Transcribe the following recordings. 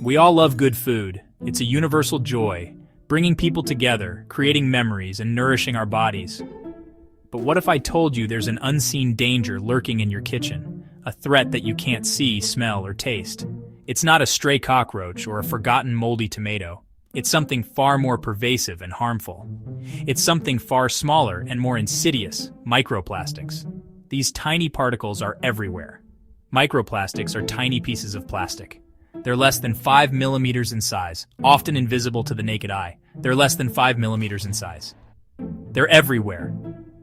We all love good food. It's a universal joy, bringing people together, creating memories, and nourishing our bodies. But what if I told you there's an unseen danger lurking in your kitchen, a threat that you can't see, smell, or taste? It's not a stray cockroach or a forgotten moldy tomato. It's something far more pervasive and harmful. It's something far smaller and more insidious: microplastics. These tiny particles are everywhere. Microplastics are tiny pieces of plastic. They're less than 5 millimeters in size, often invisible to the naked eye. They're less than 5 millimeters in size. They're everywhere.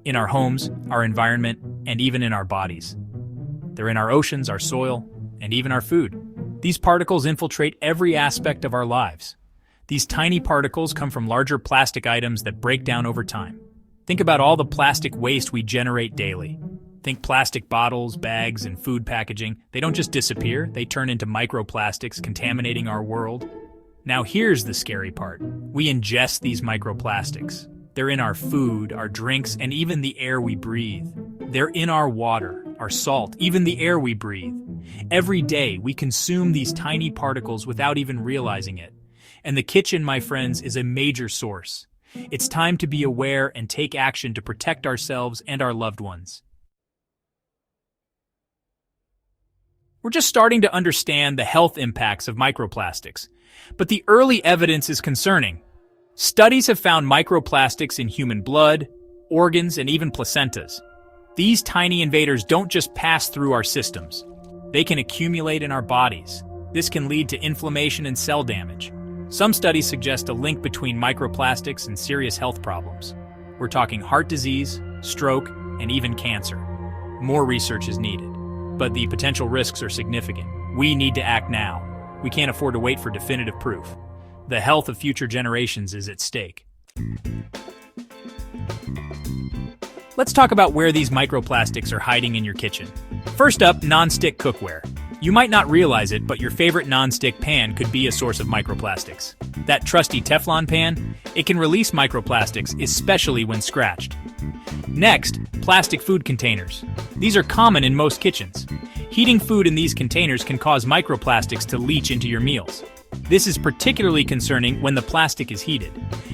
In our homes, our environment, and even in our bodies. They're in our oceans, our soil, and even our food. These particles infiltrate every aspect of our lives. These tiny particles come from larger plastic items that break down over time. Think about all the plastic waste we generate daily. Think plastic bottles, bags, and food packaging. They don't just disappear, they turn into microplastics, contaminating our world. Now here's the scary part. We ingest these microplastics. They're in our food, our drinks, and even the air we breathe. They're in our water, our salt, even the air we breathe. Every day, we consume these tiny particles without even realizing it. And the kitchen, my friends, is a major source. It's time to be aware and take action to protect ourselves and our loved ones. We're just starting to understand the health impacts of microplastics, but the early evidence is concerning. Studies have found microplastics in human blood, organs, and even placentas. These tiny invaders don't just pass through our systems. They can accumulate in our bodies. This can lead to inflammation and cell damage. Some studies suggest a link between microplastics and serious health problems. We're talking heart disease, stroke, and even cancer. More research is needed, but the potential risks are significant. We need to act now. We can't afford to wait for definitive proof. The health of future generations is at stake. Let's talk about where these microplastics are hiding in your kitchen. First up, non-stick cookware. You might not realize it, but your favorite non-stick pan could be a source of microplastics. That trusty Teflon pan, it can release microplastics, especially when scratched. Next, plastic food containers. These are common in most kitchens. Heating food in these containers can cause microplastics to leach into your meals. This is particularly concerning when the plastic is heated.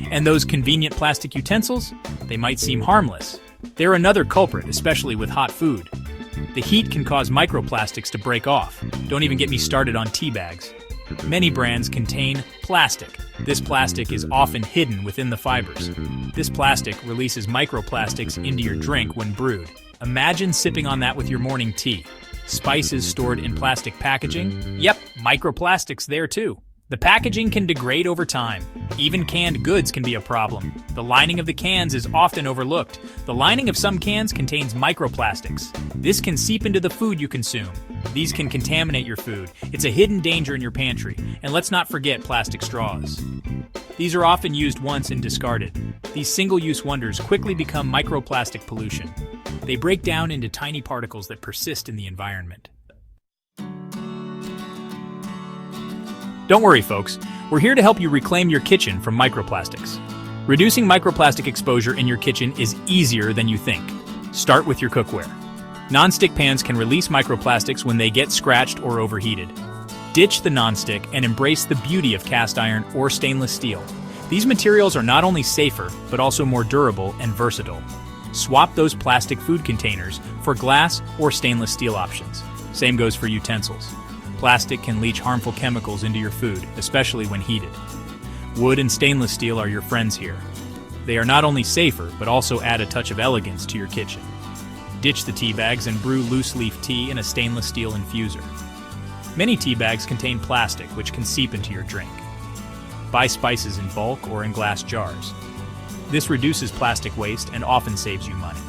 And those convenient plastic utensils? They might seem harmless. They're another culprit, especially with hot food. The heat can cause microplastics to break off. Don't even get me started on tea bags. Many brands contain plastic. This plastic is often hidden within the fibers. This plastic releases microplastics into your drink when brewed. Imagine sipping on that with your morning tea. Spices stored in plastic packaging? Yep, microplastics there too. The packaging can degrade over time. Even canned goods can be a problem. The lining of the cans is often overlooked. The lining of some cans contains microplastics. This can seep into the food you consume. These can contaminate your food. It's a hidden danger in your pantry. And let's not forget plastic straws. These are often used once and discarded. These single-use wonders quickly become microplastic pollution. They break down into tiny particles that persist in the environment. Don't worry, folks. We're here to help you reclaim your kitchen from microplastics. Reducing microplastic exposure in your kitchen is easier than you think. Start with your cookware. Non-stick pans can release microplastics when they get scratched or overheated. Ditch the non-stick and embrace the beauty of cast iron or stainless steel. These materials are not only safer, but also more durable and versatile. Swap those plastic food containers for glass or stainless steel options. Same goes for utensils. Plastic can leach harmful chemicals into your food, especially when heated. Wood and stainless steel are your friends here. They are not only safer, but also add a touch of elegance to your kitchen. Ditch the tea bags and brew loose leaf tea in a stainless steel infuser. Many tea bags contain plastic, which can seep into your drink. Buy spices in bulk or in glass jars. This reduces plastic waste and often saves you money.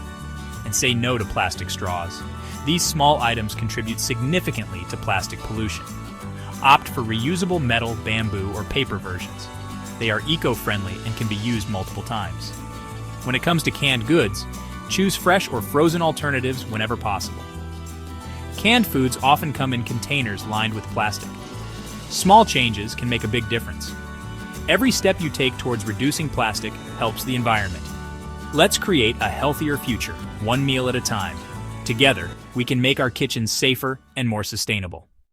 And say no to plastic straws. These small items contribute significantly to plastic pollution. Opt for reusable metal, bamboo, or paper versions. They are eco-friendly and can be used multiple times. When it comes to canned goods, choose fresh or frozen alternatives whenever possible. Canned foods often come in containers lined with plastic. Small changes can make a big difference. Every step you take towards reducing plastic helps the environment. Let's create a healthier future, one meal at a time. Together, we can make our kitchens safer and more sustainable.